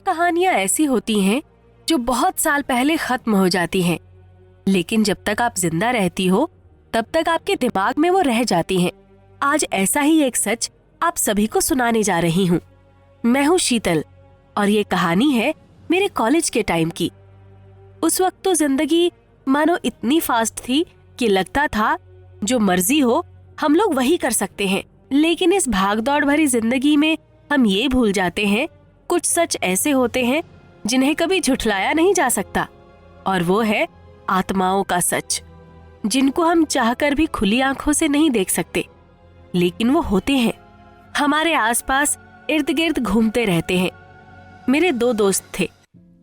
कहानियां ऐसी होती हैं जो बहुत साल पहले खत्म हो जाती हैं, लेकिन जब तक आप जिंदा रहती हो तब तक आपके दिमाग में वो रह जाती हैं। आज ऐसा ही एक सच आप सभी को सुनाने जा रही हूँ। मैं हूँ शीतल और ये कहानी है मेरे कॉलेज के टाइम की। उस वक्त तो जिंदगी मानो इतनी फास्ट थी कि लगता था जो मर्जी हो हम लोग वही कर सकते हैं। लेकिन इस भागदौड़ भरी जिंदगी में हम ये भूल जाते हैं कुछ सच ऐसे होते हैं जिन्हें कभी झुठलाया नहीं जा सकता, और वो है आत्माओं का सच, जिनको हम चाहकर भी खुली आंखों से नहीं देख सकते, लेकिन वो होते हैं, हमारे आसपास इर्द गिर्द घूमते रहते हैं। मेरे दो दोस्त थे,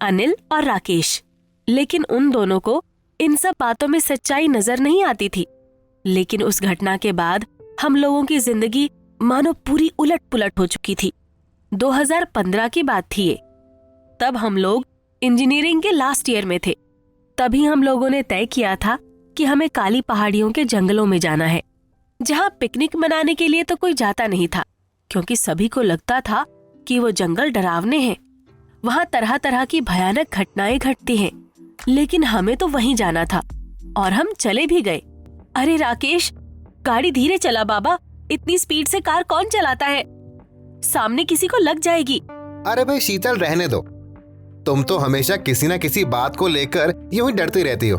अनिल और राकेश, लेकिन उन दोनों को इन सब बातों में सच्चाई नजर नहीं आती थी। लेकिन उस घटना के बाद हम लोगों की जिंदगी मानो पूरी उलट पुलट हो चुकी थी। 2015 की बात थी ये। तब हम लोग इंजीनियरिंग के लास्ट ईयर में थे। तभी हम लोगों ने तय किया था कि हमें काली पहाड़ियों के जंगलों में जाना है, जहाँ पिकनिक मनाने के लिए तो कोई जाता नहीं था, क्योंकि सभी को लगता था कि वो जंगल डरावने हैं, वहाँ तरह तरह की भयानक घटनाएं घटती हैं। लेकिन हमें तो वहीं जाना था और हम चले भी गए। अरे राकेश, गाड़ी धीरे चला बाबा, इतनी स्पीड से कार कौन चलाता है, सामने किसी को लग जाएगी। अरे भाई शीतल, रहने दो, तुम तो हमेशा किसी न किसी बात को लेकर यूं ही डरती रहती हो।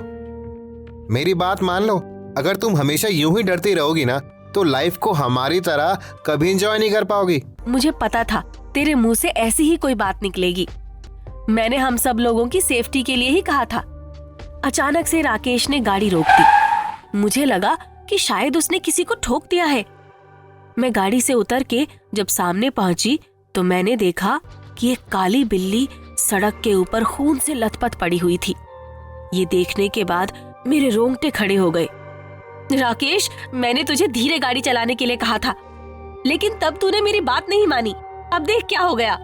मेरी बात मान लो, अगर तुम हमेशा यूं ही डरती रहोगी ना तो लाइफ को हमारी तरह कभी एंजॉय नहीं कर पाओगी। मुझे पता था तेरे मुंह से ऐसी ही कोई बात निकलेगी। मैंने हम सब लोगों की सेफ्टी के लिए ही कहा था। अचानक से राकेश ने गाड़ी रोक दी। मुझे लगा कि शायद उसने किसी को ठोक दिया है। मैं गाड़ी से उतर के जब सामने पहुंची तो मैंने देखा कि एक काली बिल्ली सड़क के ऊपर खून से लथपथ पड़ी हुई थी। ये देखने के बाद मेरे रोंगटे खड़े हो गए। राकेश, मैंने तुझे धीरे गाड़ी चलाने के लिए कहा था, लेकिन तब तूने मेरी बात नहीं मानी। अब देख क्या हो गया।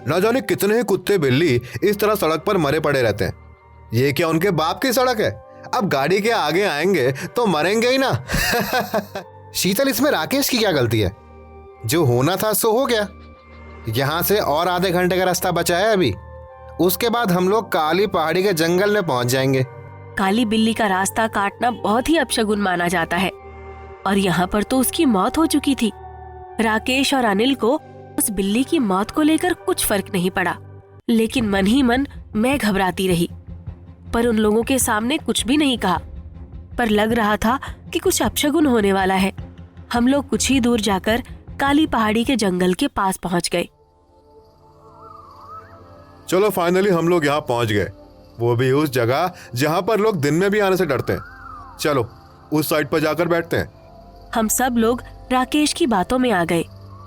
न जाने कितने ही कुत्ते बिल्ली इस तरह सड़क पर मरे पड़े रहते हैं। ये क्या उनके बाप की सड़क है? अब गाड़ी के आगे आएंगे तो मरेंगे ही ना। शीतल, इसमें राकेश की क्या गलती है? जो होना था सो हो गया। यहाँ से और आधे घंटे का रास्ता बचा है अभी। उसके बाद हम लोग काली पहाड़ी के जंगल में पहुंच जाएंगे। काली बिल्ली का रास्ता काटना बहुत ही अपशगुन माना जाता है, और यहाँ पर तो उसकी मौत हो चुकी थी। राकेश और अनिल को उस बिल्ली की मौत को लेकर कुछ फर्क नहीं पड़ा, लेकिन मन ही मन मैं घबराती रही, पर उन लोगों के सामने कुछ भी नहीं कहा। पर लग रहा था कि कुछ अपशगुन होने वाला है। हम लोग कुछ ही दूर जाकर काली पहाड़ी के जंगल के पास पहुंच गए। चलो, फाइनली हम लोग यहाँ पहुंच गए, वो भी उस जगह जहाँ पर लोग दिन में भी आने से डरते हैं। चलो उस साइड पर जाकर बैठते हैं। हम सब लोग राकेश की बातों में आ गए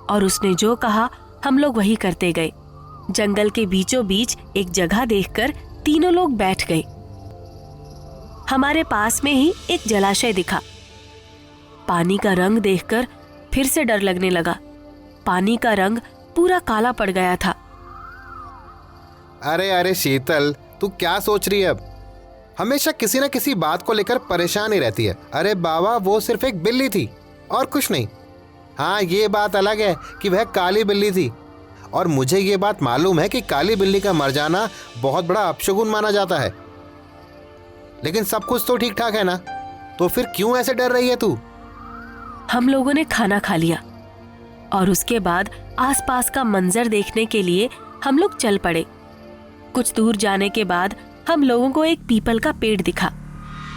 और उसने जो कहा हम लोग वही करते गए। जंगल के बीचों बीच एक जगह देखकर तीनों लोग बैठ गए। हमारे पास में ही एक जलाशय दिखा। पानी का रंग देखकर फिर से डर लगने लगा। पानी का रंग पूरा काला पड़ गया था। अरे अरे शीतल, तू क्या सोच रही है? अब हमेशा किसी न किसी बात को लेकर परेशान ही रहती है। अरे बाबा, वो सिर्फ एक बिल्ली थी और कुछ नहीं। हाँ, ये बात अलग है कि वह काली बिल्ली थी, और मुझे ये बात मालूम है कि काली बिल्ली का मर जाना बहुत बड़ा अपशगुन माना जाता है। लेकिन सब कुछ तो ठीक ठाक है ना, तो फिर क्यों ऐसे डर रही है तू? हम लोगों ने खाना खा लिया और उसके बाद आसपास का मंजर देखने के लिए हम लोग चल पड़े। कुछ दूर जाने के बाद हम लोगों को एक पीपल का पेड़ दिखा,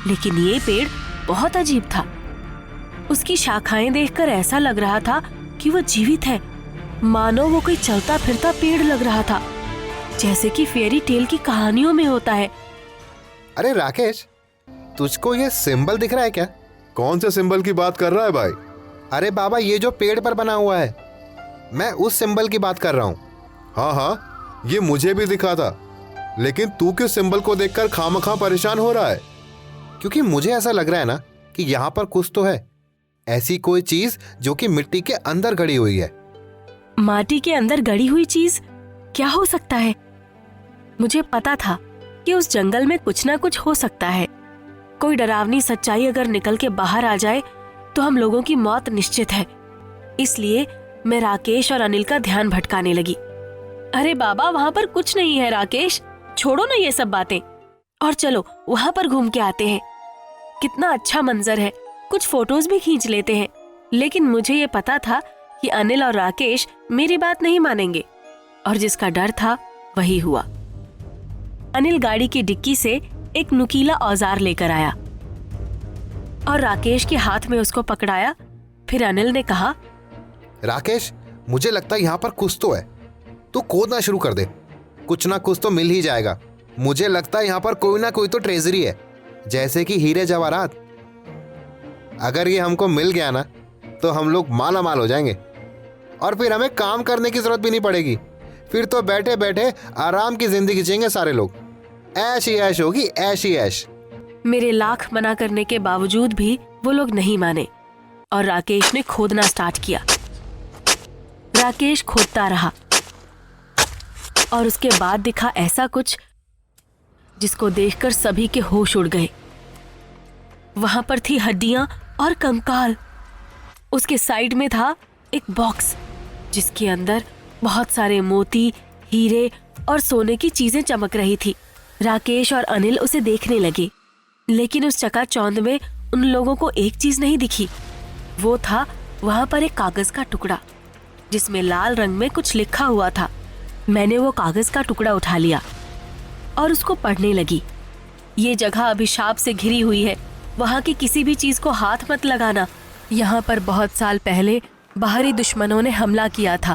लेकिन ये पेड़ बहुत अजीब था। उसकी शाखाएं देखकर ऐसा लग रहा था कि वो जीवित है, मानो वो कोई चलता फिरता पेड़ लग रहा था, जैसे कि फेरी टेल की कहानियों में होता है। अरे राकेश, तुझको ये सिंबल दिख रहा है क्या? कौन से सिंबल की बात कर रहा है भाई? अरे बाबा, ये जो पेड़ पर बना हुआ है, मैं उस सिंबल की बात कर रहा हूँ। हाँ हाँ, ये मुझे भी दिखा था, लेकिन तू किस सिंबल को देखकर खामखा परेशान हो रहा है? क्योंकि मुझे ऐसा लग रहा है ना कि यहाँ पर कुछ तो है, ऐसी कोई चीज जो कि मिट्टी के अंदर गड़ी हुई है। माटी के अंदर गड़ी हुई चीज क्या हो सकता है? मुझे पता था कि उस जंगल में कुछ ना कुछ हो सकता है। कोई डरावनी सच्चाई अगर निकल के बाहर आ जाए तो हम लोगों की मौत निश्चित है। इसलिए मैं राकेश और अनिल का ध्यान भटकाने लगी। अरे बाबा, वहाँ पर कुछ नहीं है राकेश, छोड़ो ना ये सब बातें और चलो वहाँ पर घूम के आते हैं। कितना अच्छा मंजर है, कुछ फोटोज भी खींच लेते हैं। लेकिन मुझे ये पता था कि अनिल और राकेश मेरी बात नहीं मानेंगे और जिसका डर था वही हुआ। अनिल गाड़ी की डिक्की से एक नुकीला औजार लेकर आया और राकेश के हाथ में उसको पकड़ाया। फिर अनिल ने कहा, राकेश, मुझे लगता है यहाँ पर कुछ तो है, तू खोदना शुरू कर दे, कुछ ना कुछ तो मिल ही जाएगा। मुझे लगता है यहाँ पर कोई ना कोई तो ट्रेजरी है, जैसे कि हीरे जवाहरात। अगर ये हमको मिल गया ना तो हम लोग माला माल हो जाएंगे और फिर हमें काम करने की जरूरत भी नहीं पड़ेगी। फिर तो बैठे बैठे आराम की जिंदगी जिएंगे सारे लोग, ऐश ही ऐश होगी, ऐश ही ऐश। मेरे लाख मना करने के बावजूद भी वो लोग नहीं माने और राकेश ने खोदना स्टार्ट किया। राकेश खोदता रहा और उसके बाद दिखा ऐसा कुछ जिसको देखकर सभी के होश उड़ गए। वहां पर थी हड्डियां और कंकाल। उसके साइड में था एक बॉक्स जिसके अंदर बहुत सारे मोती, हीरे और सोने की चीजें चमक रही थी। राकेश और अनिल उसे देखने लगे, लेकिन उस चकाचौंध में उन लोगों को एक चीज नहीं दिखी। वो था वहां पर एक कागज का टुकड़ा जिसमें लाल रंग में कुछ लिखा हुआ था। मैंने वो कागज का टुकड़ा उठा लिया और उसको पढ़ने लगी। ये जगह अभिशाप से घिरी हुई है, वहां की किसी भी चीज को हाथ मत लगाना। यहाँ पर बहुत साल पहले बाहरी दुश्मनों ने हमला किया था।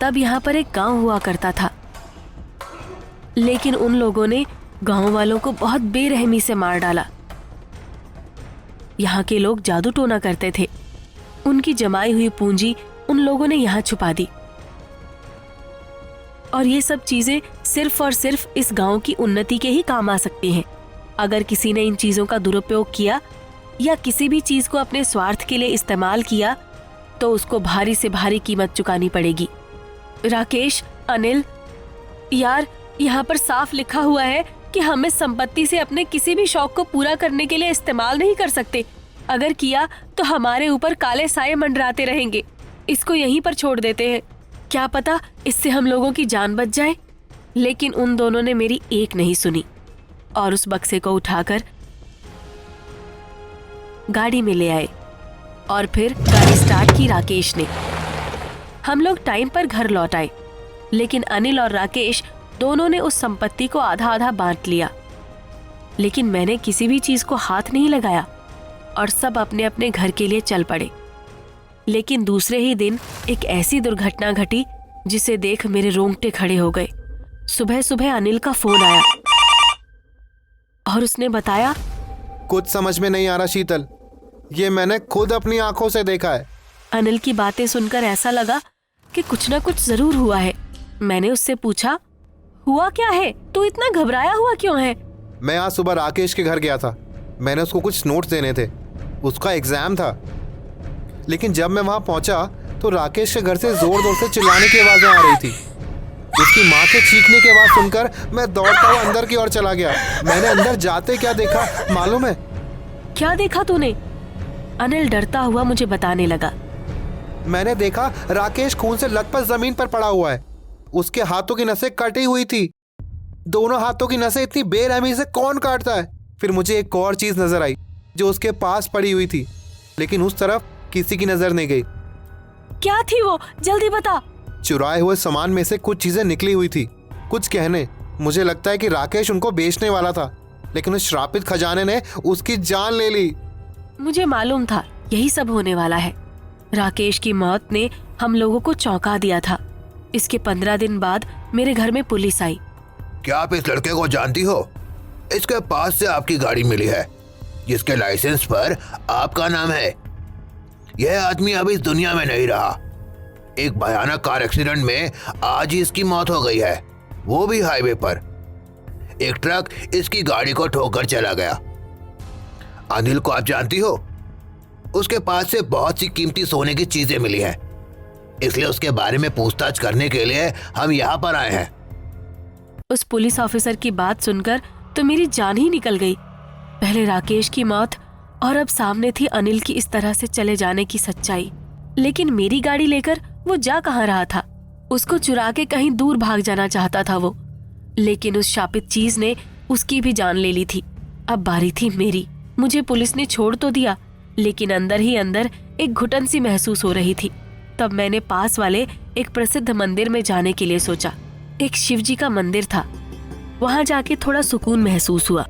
तब यहाँ पर एक गांव हुआ करता था, लेकिन उन लोगों ने गांव वालों को बहुत बेरहमी से मार डाला। यहाँ के लोग जादू टोना करते थे। उनकी जमाई हुई पूंजी उन लोगों ने यहाँ छुपा दी और ये सब चीजें सिर्फ और सिर्फ इस गांव की उन्नति के ही काम आ सकती हैं। अगर किसी ने इन चीजों का दुरुपयोग किया या किसी भी चीज को अपने स्वार्थ के लिए इस्तेमाल किया तो उसको भारी से भारी कीमत चुकानी पड़ेगी। राकेश, अनिल, यार यहाँ पर साफ लिखा हुआ है कि हम इस संपत्ति से अपने किसी भी शौक को पूरा करने के लिए इस्तेमाल नहीं कर सकते। अगर किया तो हमारे ऊपर काले साए मंडराते रहेंगे। इसको यहीं पर छोड़ देते हैं, क्या पता इससे हम लोगों की जान बच जाए। लेकिन उन दोनों ने मेरी एक नहीं सुनी और उस बक्से को उठाकर गाड़ी में ले आए और फिर गाड़ी स्टार्ट की राकेश ने। हम लोग टाइम पर घर लौट आए, लेकिन अनिल और राकेश दोनों ने उस संपत्ति को आधा आधा बांट लिया। लेकिन मैंने किसी भी चीज को हाथ नहीं लगाया और सब अपने अपने घर के लिए चल पड़े। लेकिन दूसरे ही दिन एक ऐसी दुर्घटना घटी जिसे देख मेरे रोंगटे खड़े हो गए। सुबह सुबह अनिल का फोन आया और उसने बताया, कुछ समझ में नहीं आ रहा शीतल, ये मैंने खुद अपनी आंखों से देखा है। अनिल की बातें सुनकर ऐसा लगा कि कुछ ना कुछ जरूर हुआ है। मैंने उससे पूछा, हुआ क्या है? तू इतना घबराया हुआ क्यों है? मैं आज सुबह राकेश के घर गया था। मैंने उसको कुछ नोट्स देने थे, उसका एग्जाम था। लेकिन जब मैं वहां पहुंचा तो राकेश के घर से जोर जोर से चिल्लाने की आवाजें आ रही थी। उसकी माँ के चीखने की आवाज सुनकर मैं दौड़ता हुआ अंदर की ओर चला गया। मैंने अंदर जाते क्या देखा मालूम है? क्या देखा तूने? अनिल डरता हुआ मुझे बताने लगा। मैंने देखा राकेश खून से लथपथ जमीन पर पड़ा हुआ है। उसके हाथों की नसें कटी हुई थी। दोनों हाथों की नसें इतनी बेरहमी से कौन काटता है? फिर मुझे एक और चीज नजर आई जो उसके पास पड़ी हुई थी, लेकिन उस तरफ किसी की नजर नहीं गई। क्या थी वो? जल्दी बता। चुराए हुए सामान में से कुछ चीजें निकली हुई थी, कुछ गहने। मुझे लगता है कि राकेश उनको बेचने वाला था, लेकिन उस श्रापित खजाने ने उसकी जान ले ली। मुझे मालूम था यही सब होने वाला है। राकेश की मौत ने हम लोगों को चौंका दिया था। इसके 15 दिन बाद मेरे घर में पुलिस आई। क्या आप इस लड़के को जानती हो? इसके पास से आपकी गाड़ी मिली है जिसके लाइसेंस पर आपका नाम है। यह आदमी अब इस दुनिया में नहीं रहा। एक भयानक कार एक्सीडेंट में आज ही इसकी मौत हो गई है, वो भी हाईवे पर। एक ट्रक इसकी गाड़ी को ठोकर चला गया। अनिल को आप जानती हो? उसके पास से बहुत सी कीमती सोने की चीजें मिली हैं, इसलिए उसके बारे में पूछताछ करने के लिए हम यहाँ पर आए हैं। उस पुलिस ऑफिसर की बात सुनकर तो मेरी जान ही निकल गई। पहले राकेश की मौत और अब सामने थी अनिल की इस तरह से चले जाने की सच्चाई। लेकिन मेरी गाड़ी लेकर वो जा कहाँ रहा था? उसको चुरा के कहीं दूर भाग जाना चाहता था वो, लेकिन उस शापित चीज ने उसकी भी जान ले ली थी। अब बारी थी मेरी। मुझे पुलिस ने छोड़ तो दिया, लेकिन अंदर ही अंदर एक घुटन सी महसूस हो रही थी। तब मैंने पास वाले एक प्रसिद्ध मंदिर में जाने के लिए सोचा। एक शिव जी का मंदिर था। वहां जाके थोड़ा सुकून महसूस हुआ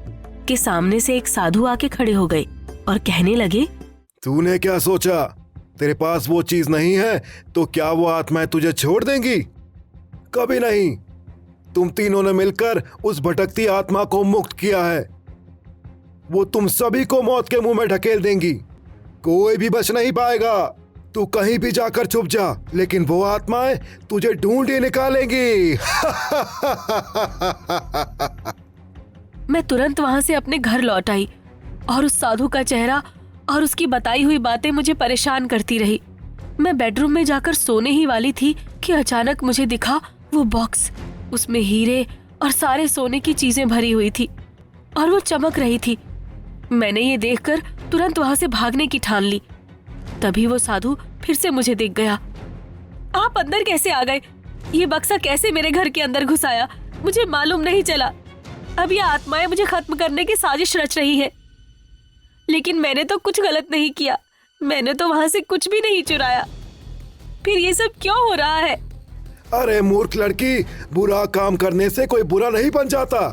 कि सामने से एक साधु आके खड़े हो गए और कहने लगे, तूने क्या सोचा? तेरे पास वो चीज नहीं है तो क्या वो आत्माएं तुझे छोड़ देंगी? कभी नहीं। तुम तीनों ने मिलकर उस भटकती आत्मा को मुक्त किया है। वो तुम सभी को मौत के मुंह में ढकेल देंगी। कोई भी बच नहीं पाएगा। तू कहीं भी जाकर छुप जा, लेकिन वो आत्माएं तुझे ढूंढ ही निकालेंगी। मैं तुरंत वहां से अपने घर लौट आई और उस साधु का चेहरा और उसकी बताई हुई बातें मुझे परेशान करती रही। मैं बेडरूम में जाकर सोने ही वाली थी कि अचानक मुझे दिखा वो बॉक्स। उसमें हीरे और सारे सोने की चीजें भरी हुई थी और वो चमक रही थी। मैंने ये देखकर तुरंत वहां से भागने की ठान ली। तभी वो साधु फिर से मुझे देख गया। आप अंदर कैसे आ गए? ये बक्सा कैसे मेरे घर के अंदर घुस आया? मुझे मालूम नहीं चला। अब ये आत्माएं मुझे खत्म करने की साजिश रच रही है, लेकिन मैंने तो कुछ गलत नहीं किया। मैंने तो वहां से कुछ भी नहीं चुराया। फिर ये सब क्यों हो रहा है? अरे मूर्ख लड़की, बुरा काम करने से कोई बुरा नहीं बन जाता।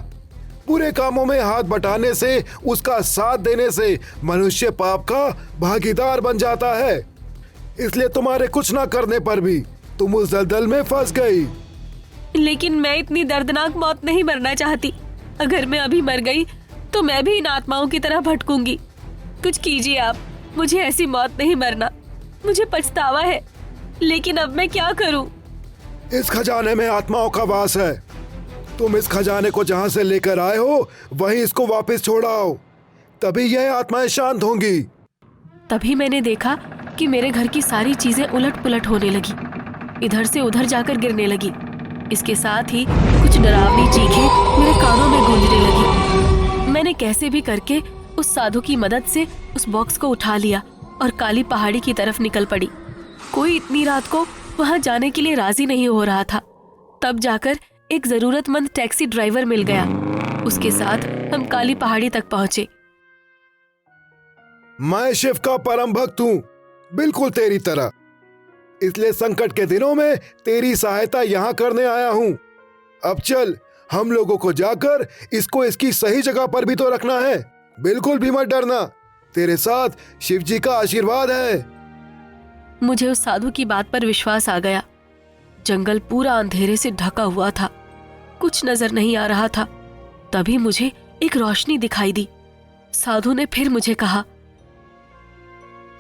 बुरे कामों में हाथ बटाने से, उसका साथ देने से मनुष्य पाप का भागीदार बन जाता है। इसलिए तुम्हारे कुछ ना करने पर भी तुम उस दलदल में फंस गई। लेकिन मैं इतनी दर्दनाक मौत नहीं मरना चाहती। अगर मैं अभी मर गई तो मैं भी इन आत्माओं की तरह भटकूंगी। कुछ कीजिए आप, मुझे ऐसी मौत नहीं मरना। मुझे पछतावा है, लेकिन अब मैं क्या करूं? इस खजाने में आत्माओं का वास है। तुम इस खजाने को जहां से लेकर आए हो वहीं इसको वापस छोड़ाओ, तभी यह आत्माएं शांत होंगी। तभी मैंने देखा कि मेरे घर की सारी चीजें उलट पुलट होने लगी, इधर से उधर जाकर गिरने लगी। इसके साथ ही कुछ डरावनी चीखें मेरे कानों में गूंजने लगी। मैंने कैसे भी करके उस साधु की मदद से उस बॉक्स को उठा लिया और काली पहाड़ी की तरफ निकल पड़ी। कोई इतनी रात को वहां जाने के लिए राजी नहीं हो रहा था। तब जाकर एक जरूरतमंद टैक्सी ड्राइवर मिल गया। उसके साथ हम काली पहाड़ी तक पहुंचे। मैं शिव का परम भक्त हूँ, बिल्कुल तेरी तरह। इसलिए संकट के दिनों में तेरी सहायता यहाँ करने आया हूँ। अब चल, हम लोगों को जाकर इसको इसकी सही जगह पर भी तो रखना है। बिल्कुल भी मत डरना, तेरे साथ शिव जी का आशीर्वाद है। मुझे उस साधु की बात पर विश्वास आ गया। जंगल पूरा अंधेरे से ढका हुआ था, कुछ नजर नहीं आ रहा था। तभी मुझे एक रोशनी दिखाई दी। साधु ने फिर मुझे कहा,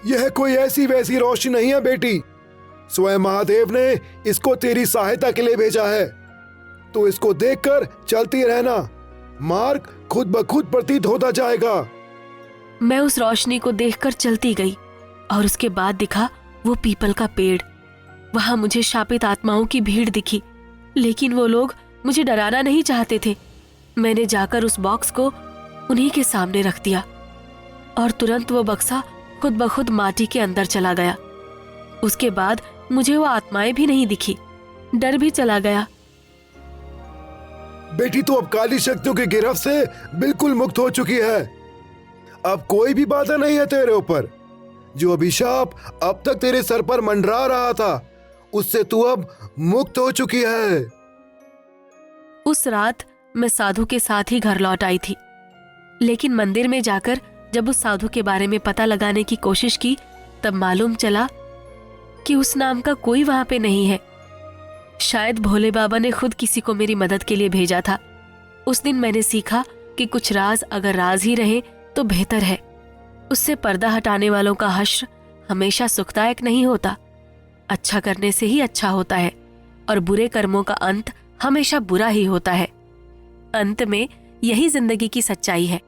यह कोई ऐसी वैसी रोशनी नहीं है बेटी। स्वयं महादेव ने इसको तेरी सहायता के लिए भेजा है। तो इसको देखकर चलती रहना, मार्ग खुद ब खुद प्रतीत होता जाएगा। मैं उस रोशनी को देखकर चलती गई और उसके बाद दिखा वो पीपल का पेड़। वहां मुझे शापित आत्माओं की भीड़ दिखी, लेकिन वो लोग मुझे डराना नहीं चाहते थे। मैंने जाकर उस बॉक्स को उन्हीं के सामने रख दिया और तुरंत वो बक्सा खुद ब खुद माटी के अंदर चला गया। उसके बाद मुझे वो आत्माएं भी नहीं दिखी, डर भी चला गया। बेटी तू अब काली शक्तियों की गिरफ्त से बिल्कुल मुक्त हो चुकी है। अब कोई भी बाधा नहीं है तेरे ऊपर। जो अभिशाप अब तक तेरे सर पर मंडरा रहा था, उससे तू अब मुक्त हो चुकी है। उस रात मैं साधु के साथ ही घर लौट आई थी, लेकिन मंदिर में जाकर जब उस साधु के बारे में पता लगाने की कोशिश की, तब मालूम चला कि उस नाम का कोई वहां पे नहीं है। शायद भोले बाबा ने खुद किसी को मेरी मदद के लिए भेजा था। उस दिन मैंने सीखा कि कुछ राज अगर राज ही रहे तो बेहतर है। उससे पर्दा हटाने वालों का हश्र हमेशा सुखदायक नहीं होता। अच्छा करने से ही अच्छा होता है और बुरे कर्मों का अंत हमेशा बुरा ही होता है। अंत में यही जिंदगी की सच्चाई है।